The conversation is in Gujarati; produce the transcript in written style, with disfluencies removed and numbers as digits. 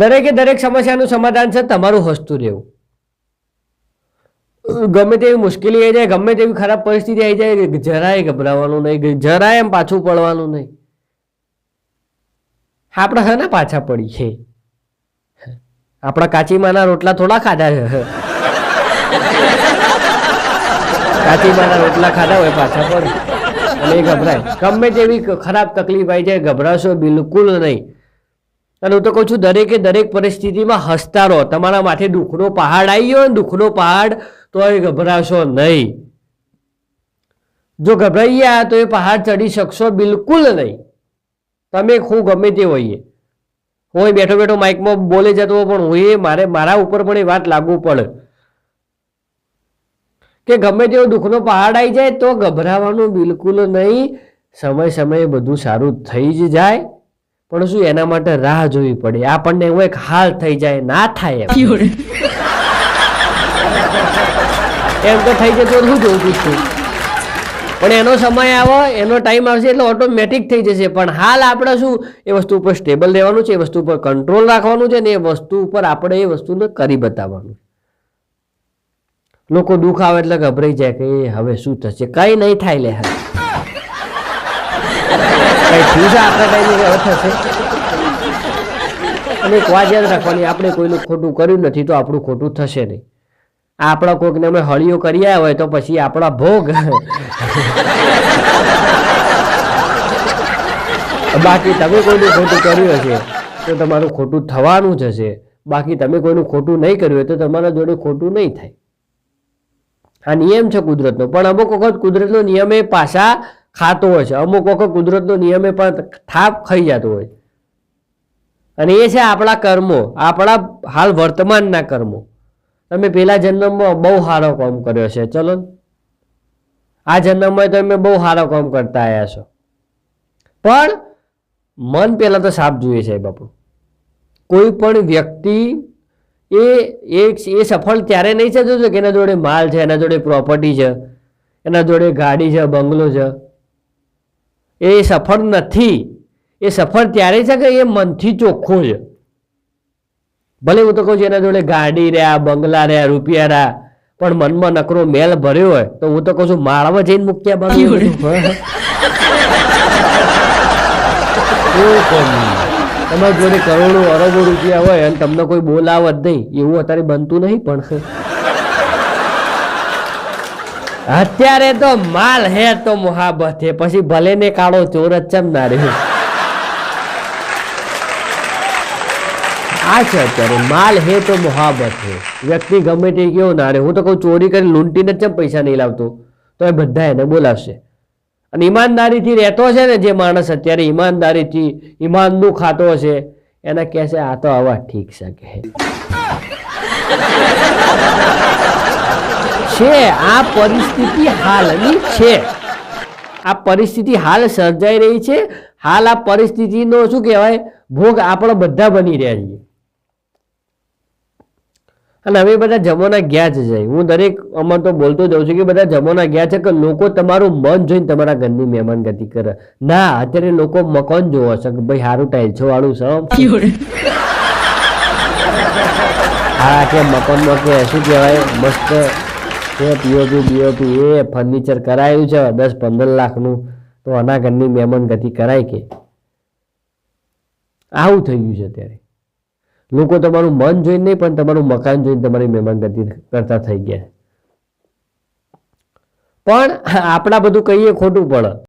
દરેકે દરેક સમસ્યાનું સમાધાન છે તમારું હસતું રહેવું. ગમે તેવી મુશ્કેલી આવી જાય, ગમે તેવી ખરાબ પરિસ્થિતિ આવી જાય, જરાય ગભરાવાનું નહીં, જરાય એમ પાછું પડવાનું નહીં. આપણે હે ને પાછા પડી છે. આપણા કાચીમાના રોટલા થોડા ખાધા છે. કાચીમાના રોટલા ખાધા હોય પાછા પડે અને ગભરાય. ગમે તેવી ખરાબ તકલીફ આવી જાય, ગભરાશો બિલકુલ નહીં. અને હું તો કહું છું, દરેકે દરેક પરિસ્થિતિમાં હસતા રહો. તમારા માથે દુઃખનો પહાડ આવી ગયો, દુઃખનો પહાડ, તો એ ગભરાશો નહીં. જો ગભરાઈ ગયા તો એ પહાડ ચડી શકશો બિલકુલ નહીં. તમે હું ગમે તે હોઈએ, હું બેઠો બેઠો માઇકમાં બોલે જતો પણ હું મારા ઉપર પણ એ વાત લાગુ પડે કે ગમે તેવો દુઃખનો પહાડ આવી જાય તો ગભરાવાનું બિલકુલ નહીં. સમય સમયે બધું સારું થઈ જ જાય, પણ શું એના માટે રાહ જોવી પડે. આપણને એવું એક હાલ થઈ જાય, ના થાય એમ તો થઈ જતો શું જોઉં છું, પણ એનો સમય આવે, એનો ટાઈમ આવશે એટલે ઓટોમેટિક થઈ જશે. પણ હાલ આપણે શું એ વસ્તુ ઉપર સ્ટેબલ રહેવાનું છે, એ વસ્તુ ઉપર કંટ્રોલ રાખવાનું છે ને એ વસ્તુ ઉપર આપણે એ વસ્તુને કરી બતાવવાનું. લોકો દુઃખ આવે એટલે ગભરાઈ જાય કે હવે શું થશે. કઈ નહીં થાય લે, કઈ થયું છે આપણા ટાઈમે હવે થશે. અને એક વાત યાદ રાખવાની, આપણે કોઈનું ખોટું કર્યું નથી તો આપણું ખોટું થશે નહીં. આપણા કોઈકને અમે હળીઓ કરી આવ્યા હોય તો પછી આપણા ભોગ. બાકી તમે કોઈનું ખોટું કર્યું હશે તો તમારું ખોટું થવાનું જ હશે. બાકી તમે કોઈનું ખોટું નહીં કર્યું હોય તો તમારા જોડે ખોટું નહીં થાય. આ નિયમ છે કુદરતનો. પણ અમુક વખત કુદરતનો નિયમ એ પાછા ખાતો હોય છે, અમુક વખત કુદરતનો નિયમ એ પણ થાપ ખાઈ જતો હોય. અને એ છે આપણા કર્મો, આપણા હાલ વર્તમાનના કર્મો. તમે પેલા જન્મમાં બહુ સારો કામ કર્યો છે, ચલો આ જન્મમાં તમે બહુ સારો કામ કરતા આવ્યા છો, પણ મન પેલા તો સાફ જોઈએ છે બાપુ. કોઈ પણ વ્યક્તિ એ સફળ ત્યારે નહીં થતો કે એના જોડે માલ છે, એના જોડે પ્રોપર્ટી છે, એના જોડે ગાડી છે, બંગલો છે. એ સફળ નથી. એ સફળ ત્યારે છે કે એ મનથી ચોખ્ખો છે. ભલે હું તો કહું છું એના જોડે ગાડી રહ્યા, બંગલા રહ્યા, રૂપિયા રહ્યા, પણ મનમાં નકરો મેલ ભર્યો હોય તો હું તો કહું છું માળામાં જઈને મૂક્યા બાજુ. તમારી જોડે કરોડો અરબો રૂપિયા હોય અને તમને કોઈ બોલાવત નહીં, એવું અત્યારે બનતું નહીં. પણ અત્યારે તો માલ હે તો મોહાબત હે, પછી ભલે ને કાળો ચોર જ ચમ ના રહ્યો. આ છે અત્યારે માલ હે તો મોહાબત હે. વ્યક્તિ ગમે તે કેવો ના રે. હું તો કહું ચોરી કરી લૂંટીને ચમ પૈસા નહીં લાવતો તો એ બધા એને બોલાવશે. અને ઈમાનદારીથી રહેતો છે ને જે માણસ અત્યારે ઈમાનદારીથી ઈમાનનું ખાતો હશે એને કહેશે આ તો આવા ઠીક છે. આ પરિસ્થિતિ હાલની છે. આ પરિસ્થિતિ હાલ સર્જાઈ રહી છે. હાલ આ પરિસ્થિતિનો શું કહેવાય ભોગ આપણે બધા બની રહ્યા છીએ. અને હવે બધા જમાના ગયા જ જાય. હું દરેક અમાર તો બોલતો જાઉં છું કે બધા જમાના ગયા છે કે લોકો તમારું મન જોઈને તમારા ઘરની મહેમાનગતિ કરે. ના, અત્યારે લોકો મકાન જોવો છે કે ભાઈ સારું ટાઇલ્સો વાળું છે, હા કે મકાનમાં કે શું કહેવાય મસ્ત છે, પીઓપી બીઓપી એ ફર્નિચર કરાયું છે 10-15 લાખનું, તો આના ઘરની મહેમાનગતિ કરાય કે. આવું થઈ ગયું છે અત્યારે. લોકો તમારું મન જોઈને નહીં પણ તમારું મકાન જોઈને તમારી મહેમાનગતિ કરતા થઈ ગયા. પણ આપણા બધું કહીએ ખોટું પડે.